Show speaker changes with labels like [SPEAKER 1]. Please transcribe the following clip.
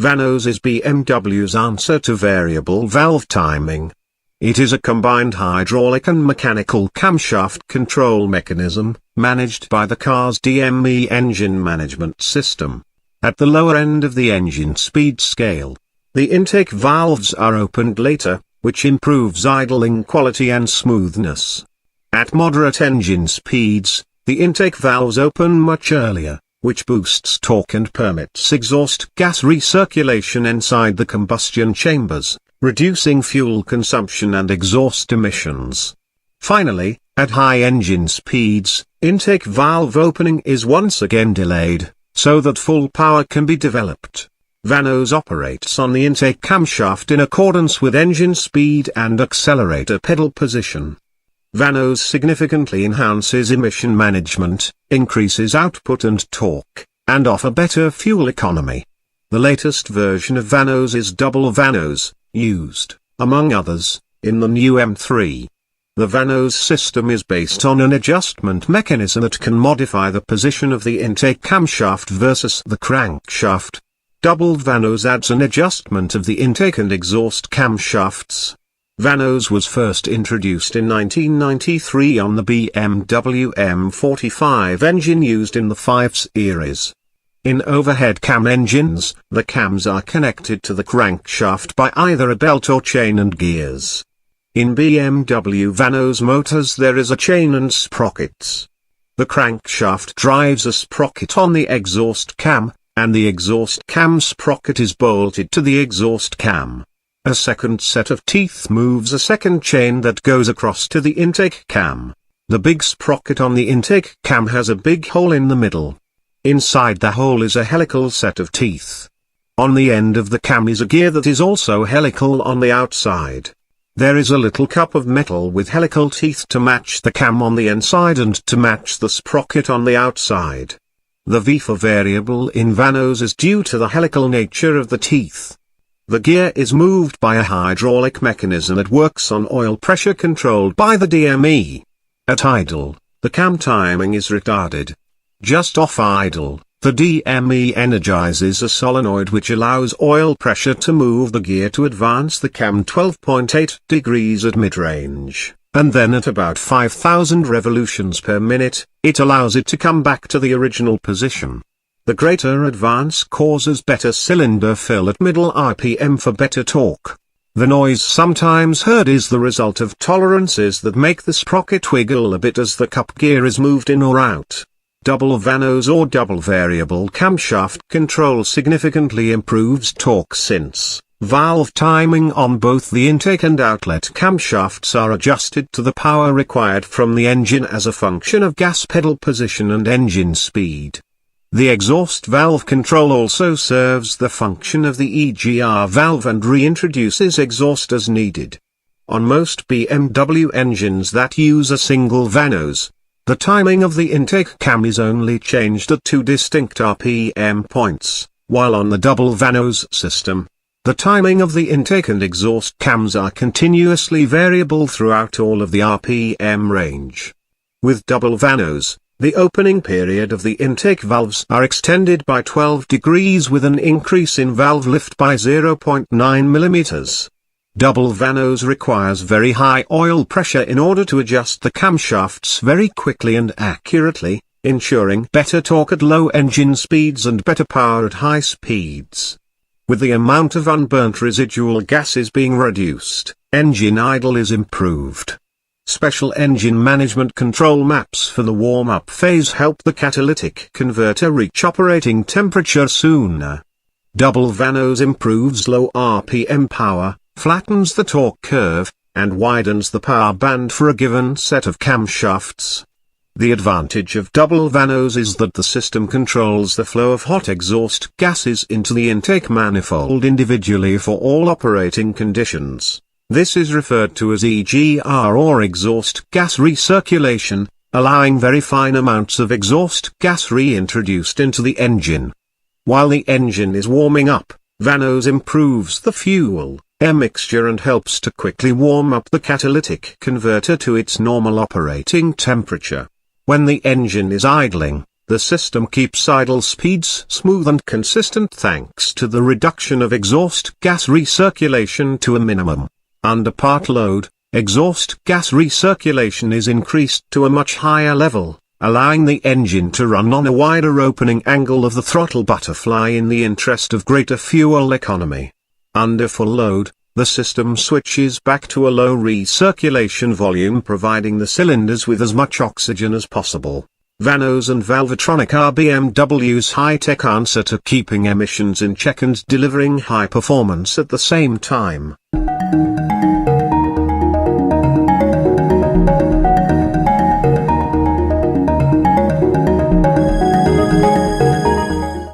[SPEAKER 1] VANOS is BMW's answer to variable valve timing. It is a combined hydraulic and mechanical camshaft control mechanism, managed by the car's DME engine management system. At the lower end of the engine speed scale, the intake valves are opened later, which improves idling quality and smoothness. At moderate engine speeds, the intake valves open much earlier, which boosts torque and permits exhaust gas recirculation inside the combustion chambers, reducing fuel consumption and exhaust emissions. Finally, at high engine speeds, intake valve opening is once again delayed, so that full power can be developed. VANOS operates on the intake camshaft in accordance with engine speed and accelerator pedal position. VANOS significantly enhances emission management, increases output and torque, and offer better fuel economy. The latest version of VANOS is double VANOS, used, among others, in the new M3. The VANOS system is based on an adjustment mechanism that can modify the position of the intake camshaft versus the crankshaft. Double VANOS adds an adjustment of the intake and exhaust camshafts. VANOS was first introduced in 1993 on the BMW M45 engine used in the 5 Series. In overhead cam engines, the cams are connected to the crankshaft by either a belt or chain and gears. In BMW VANOS motors there is a chain and sprockets. The crankshaft drives a sprocket on the exhaust cam, and the exhaust cam sprocket is bolted to the exhaust cam. A second set of teeth moves a second chain that goes across to the intake cam. The big sprocket on the intake cam has a big hole in the middle. Inside the hole is a helical set of teeth. On the end of the cam is a gear that is also helical on the outside. There is a little cup of metal with helical teeth to match the cam on the inside and to match the sprocket on the outside. The V for variable in VANOS is due to the helical nature of the teeth. The gear is moved by a hydraulic mechanism that works on oil pressure controlled by the DME. At idle, the cam timing is retarded. Just off idle, the DME energizes a solenoid which allows oil pressure to move the gear to advance the cam 12.8 degrees at mid-range, and then at about 5,000 revolutions per minute, it allows it to come back to the original position. The greater advance causes better cylinder fill at middle RPM for better torque. The noise sometimes heard is the result of tolerances that make the sprocket wiggle a bit as the cup gear is moved in or out. Double VANOS or double variable camshaft control significantly improves torque since valve timing on both the intake and outlet camshafts are adjusted to the power required from the engine as a function of gas pedal position and engine speed. The exhaust valve control also serves the function of the EGR valve and reintroduces exhaust as needed. On most BMW engines that use a single VANOS, the timing of the intake cam is only changed at 2 distinct RPM points, while on the double VANOS system, the timing of the intake and exhaust cams are continuously variable throughout all of the RPM range. With double VANOS, the opening period of the intake valves are extended by 12 degrees with an increase in valve lift by 0.9 mm. Double VANOS requires very high oil pressure in order to adjust the camshafts very quickly and accurately, ensuring better torque at low engine speeds and better power at high speeds. With the amount of unburnt residual gases being reduced, engine idle is improved. Special engine management control maps for the warm-up phase help the catalytic converter reach operating temperature sooner. Double VANOS improves low RPM power, flattens the torque curve, and widens the power band for a given set of camshafts. The advantage of double VANOS is that the system controls the flow of hot exhaust gases into the intake manifold individually for all operating conditions. This is referred to as EGR or exhaust gas recirculation, allowing very fine amounts of exhaust gas reintroduced into the engine. While the engine is warming up, VANOS improves the fuel air mixture and helps to quickly warm up the catalytic converter to its normal operating temperature. When the engine is idling, The system keeps idle speeds smooth and consistent thanks to the reduction of exhaust gas recirculation to a minimum. Under part load, exhaust gas recirculation is increased to a much higher level, allowing the engine to run on a wider opening angle of the throttle butterfly in the interest of greater fuel economy. Under full load, the system switches back to a low recirculation volume, providing the cylinders with as much oxygen as possible. VANOS and Valvetronic are BMW's high-tech answer to keeping emissions in check and delivering high performance at the same time.